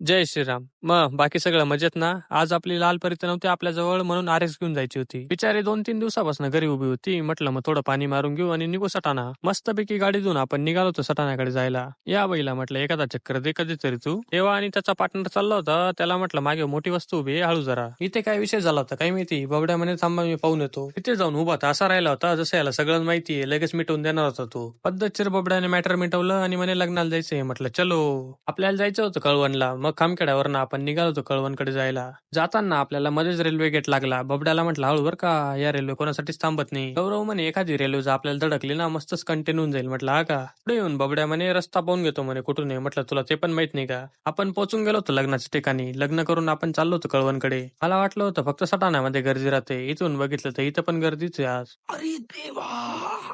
जय श्रीराम. मग बाकी सगळं मजेत ना? आज आपली लाल परी तर नव्हती आपल्या जवळ म्हणून आरएक्स घेऊन जायची होती. बिचारी 2-3 दिवसापासून घरी उभी होती. म्हटलं मग थोडं पाणी मारून घेऊ आणि निघू सटाणा. मस्तपैकी गाडी घेऊन आपण निघालो होतो सटाण्याकडे जायला. या बाईला म्हटलं एखादा चक्कर दे कधीतरी तू. तेव्हा आणि त्याचा पार्टनर चालला होता. त्याला म्हटलं मागे मोठी वस्तू उभी आहे, हळू जरा. इथे काय विषय झाला होता काय माहिती. बबड्या म्हणे थांबा मी पाहून येतो. तिथे जाऊन उभा तर असा राहिला होता जसं याला सगळं माहितीये, लगेच मिटवून देणार होता तो. पद्धतशीर बबड्याने मॅटर मिटवलं आणि म्हणे लग्नाला जायचंय. म्हटलं चलो. आपल्याला जायचं होतं कळवणला. मग खामखेड्यावरनं आपण निघालो होतो कळवणकडे जायला. जाताना आपल्याला मध्येच रेल्वे गेट लागला. बबड्याला म्हटलं हळू बर का, या रेल्वे कोणासाठीच थांबत नाही. गौरव म्हणे एखादी रेल्वे जर आपल्याला धडकली ना मस्तच कंटिन्यू होऊन जाईल. म्हटलं हा का. पुढे येऊन बबड्या म्हणे रस्ता पाहून घेतो म्हणे कुठून आहे. म्हटलं तुला ते पण माहित नाही का. आपण पोहोचून गेलो होतो लग्नाच्या ठिकाणी. लग्न करून आपण चाललो होतो कळवणकडे. मला वाटलं होतं फक्त सटाण्यामध्ये गर्दी राहते. इथून बघितलं तर इथं पण गर्दीच आहे आज. अरे देवा,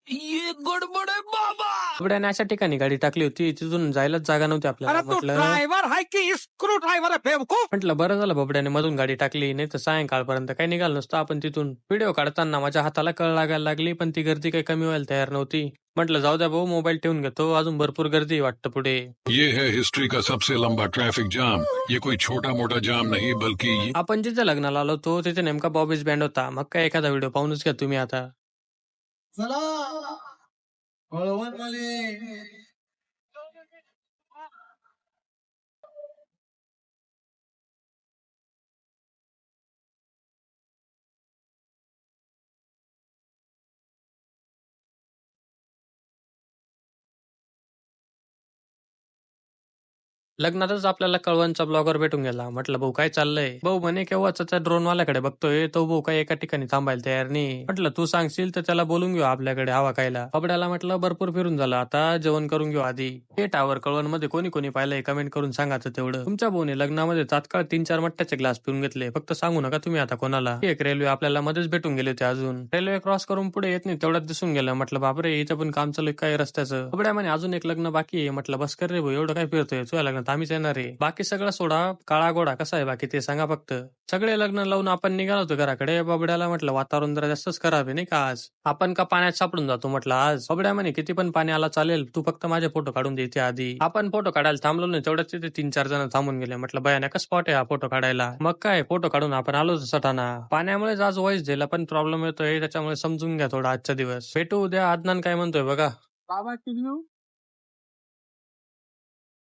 ये गडबड आहे बाबा. बबड्याने अशा ठिकाणी गाडी टाकली होती तिथून जायलाच जागा नव्हती आपल्याला. अरे तू म्हटलं ड्रायव्हर आहे की स्क्रू ड्रायव्हर आहे बेवकूफ. म्हटलं बरं झालं बबड्याने मधून गाडी टाकली, नाही तर सायंकाळपर्यंत काही निघाल नसतं आपण तिथून. व्हिडिओ काढताना माझ्या हाताला कळ लागायला लागली, पण ती गर्दी काही कमी व्हायला तयार नव्हती. म्हटलं जाऊ द्या भाऊ, मोबाईल ठेवून घेतो, अजून भरपूर गर्दी वाटतं पुढे. ये है हिस्ट्री का सबसे लंबा ट्रैफिक जाम। ये कोई छोटा मोटा जाम नहीं बल्कि ये आपण जिथे लग्नाला आलो होतो तिथे नेमका बॉबीज बँड होता. मग काय एखादा व्हिडिओ पाहूनच घ्या तुम्ही आता. चला कळवणमध्ये. लग्नातच आपल्याला कळवणचा ब्लॉगर भेटून गेला. म्हटलं भाऊ काय चाललंय. भाऊ म्हणे केव्हाच त्या ड्रोन वाल्याकडे बघतोय, तो भाऊ काय एका ठिकाणी थांबायला तयार नाही. म्हटलं तू सांगशील तर त्याला बोलून घेऊ आपल्याकडे हवा खायला. बबड्याला म्हटलं भरपूर फिरून झालं, आता जेवण करून घेऊ आधी. हे टावर कळवण मध्ये कोणी कोणी पाहिलंय कमेंट करून सांगायचं तेवढं. तुमच्या भाऊने लग्नामध्ये तात्काळ 3-4 मट्ट्याचे ग्लास पिऊन घेतले. फक्त सांगू नका तुम्ही आता कोणाला. एक रेल्वे आपल्याला मध्येच भेटून गेले होते. अजून रेल्वे क्रॉस करून पुढे येत नाही तेवढ्यात दिसून गेलं. म्हटलं बापरे, इथं पण काम चालू काय रस्त्याचं. बबड्या म्हणे अजून एक लग्न बाकी आहे. म्हटलं बस कर रे भाऊ, एवढं काय फिरतोय, तुझ्या लग्नात आम्हीच येणार आहे. बाकी सगळं सोडा, काळा गोडा कसा आहे बाकी ते सांगा फक्त. सगळे लग्न लावून आपण निघालो होतो घराकडे. बबड्याला म्हटलं वातावरण जरा जास्तच खराब आहे नाही का आज. आपण का पाण्यात सापडून जातो म्हटलं आज. बबड्या म्हणे किती पण पाणी आला चालेल, तू फक्त माझे फोटो काढून द्यायचे आधी. आपण फोटो काढायला थांबलो नाही तेवढ्याच तिथे 3-4 जण थांबून गेले. म्हटलं भयानक स्पॉट आहे हा फोटो काढायला. मग काय फोटो काढून आपण आलो सटाणा. पाण्यामुळेच आज व्हॉइस द्यायला पण प्रॉब्लेम येतोय, त्याच्यामुळे समजून घ्या थोडा आजचा दिवस. भेटू उद्या. आदनान काय म्हणतोय बघा. बाबा किती